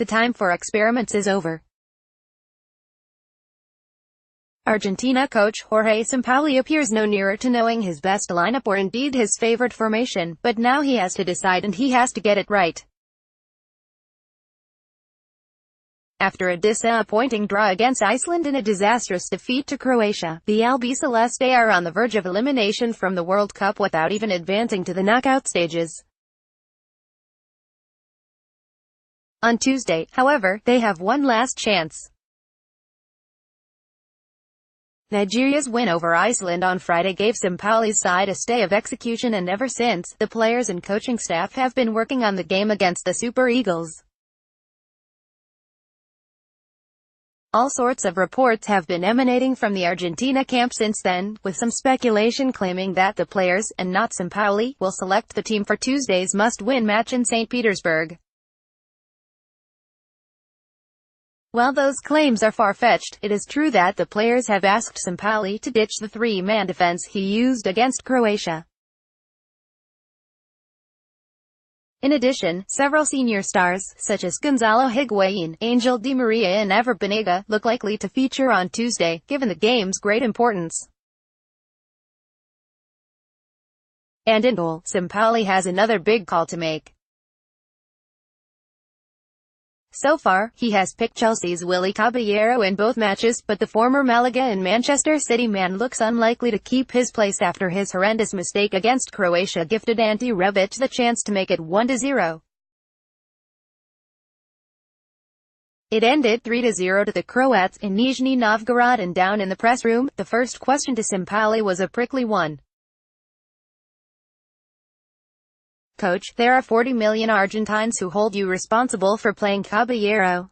The time for experiments is over. Argentina coach Jorge Sampaoli appears no nearer to knowing his best lineup or indeed his favorite formation, but now he has to decide and he has to get it right. After a disappointing draw against Iceland and a disastrous defeat to Croatia, the Albiceleste are on the verge of elimination from the World Cup without even advancing to the knockout stages. On Tuesday, however, they have one last chance. Nigeria's win over Iceland on Friday gave Sampaoli's side a stay of execution, and ever since, the players and coaching staff have been working on the game against the Super Eagles. All sorts of reports have been emanating from the Argentina camp since then, with some speculation claiming that the players, and not Sampaoli, will select the team for Tuesday's must-win match in St. Petersburg. While those claims are far-fetched, it is true that the players have asked Sampaoli to ditch the three-man defense he used against Croatia. In addition, several senior stars, such as Gonzalo Higuain, Angel Di Maria and Ever Banega, look likely to feature on Tuesday, given the game's great importance. And in goal, Sampaoli has another big call to make. So far, he has picked Chelsea's Willy Caballero in both matches, but the former Malaga and Manchester City man looks unlikely to keep his place after his horrendous mistake against Croatia gifted Ante Rebic the chance to make it 1-0. It ended 3-0 to the Croats in Nizhny Novgorod, and down in the press room, the first question to Sampaoli was a prickly one. Coach, there are 40 million Argentines who hold you responsible for playing Caballero.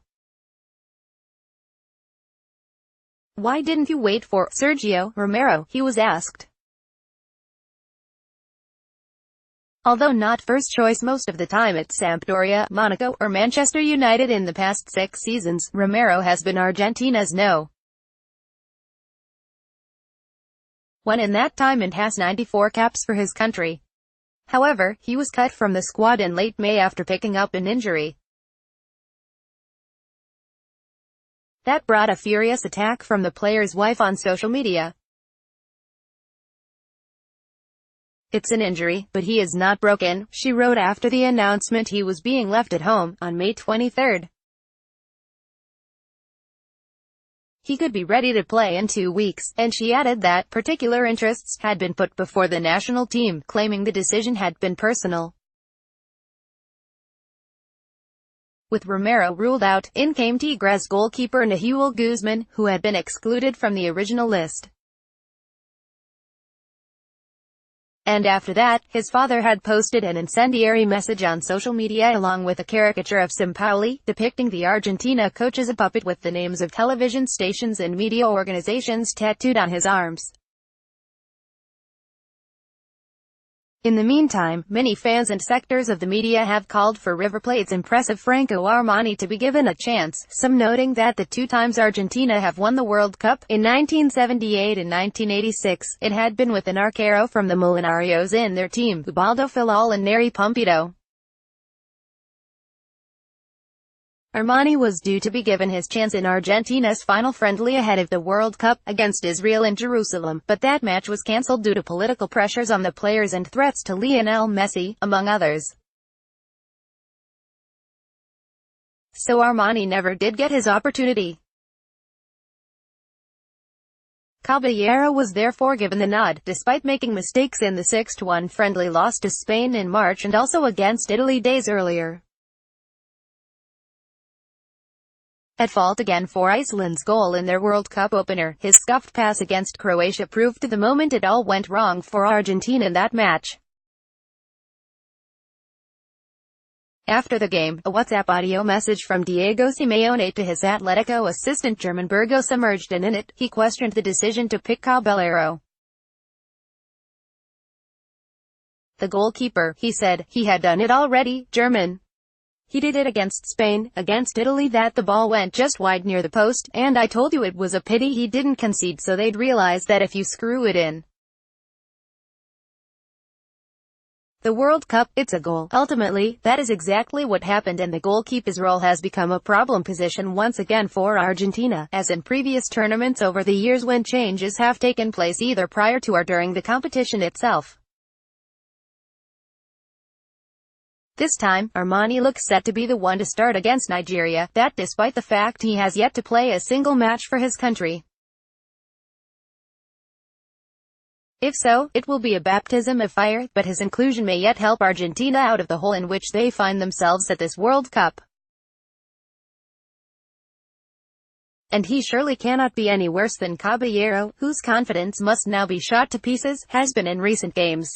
Why didn't you wait for Sergio Romero? He was asked. Although not first choice most of the time at Sampdoria, Monaco, or Manchester United in the past 6 seasons, Romero has been Argentina's no. 1 in that time and has 94 caps for his country. However, he was cut from the squad in late May after picking up an injury. That brought a furious attack from the player's wife on social media. "It's an injury, but he is not broken," she wrote after the announcement he was being left at home, on May 23. He could be ready to play in 2 weeks, and she added that particular interests had been put before the national team, claiming the decision had been personal. With Romero ruled out, in came Tigres goalkeeper Nahuel Guzman, who had been excluded from the original list. And after that, his father had posted an incendiary message on social media along with a caricature of Sampaoli, depicting the Argentina coach as a puppet with the names of television stations and media organizations tattooed on his arms. In the meantime, many fans and sectors of the media have called for River Plate's impressive Franco Armani to be given a chance, some noting that the 2 times Argentina have won the World Cup, in 1978 and 1986, it had been with an arquero from the Molinarios in their team, Ubaldo Filal and Neri Pumpido. Armani was due to be given his chance in Argentina's final friendly ahead of the World Cup, against Israel in Jerusalem, but that match was cancelled due to political pressures on the players and threats to Lionel Messi, among others. So Armani never did get his opportunity. Caballero was therefore given the nod, despite making mistakes in the 6-1 friendly loss to Spain in March and also against Italy days earlier. At fault again for Iceland's goal in their World Cup opener, his scuffed pass against Croatia proved to the moment it all went wrong for Argentina in that match. After the game, a WhatsApp audio message from Diego Simeone to his Atletico assistant German Burgos emerged, and in it, he questioned the decision to pick Caballero. The goalkeeper, he said, he had done it already, German. He did it against Spain, against Italy that the ball went just wide near the post, and I told you it was a pity he didn't concede so they'd realize that if you screw it in, The World Cup, it's a goal. Ultimately, that is exactly what happened, and the goalkeeper's role has become a problem position once again for Argentina, as in previous tournaments over the years when changes have taken place either prior to or during the competition itself. This time, Armani looks set to be the one to start against Nigeria, that despite the fact he has yet to play a single match for his country. If so, it will be a baptism of fire, but his inclusion may yet help Argentina out of the hole in which they find themselves at this World Cup. And he surely cannot be any worse than Caballero, whose confidence must now be shot to pieces, has been in recent games.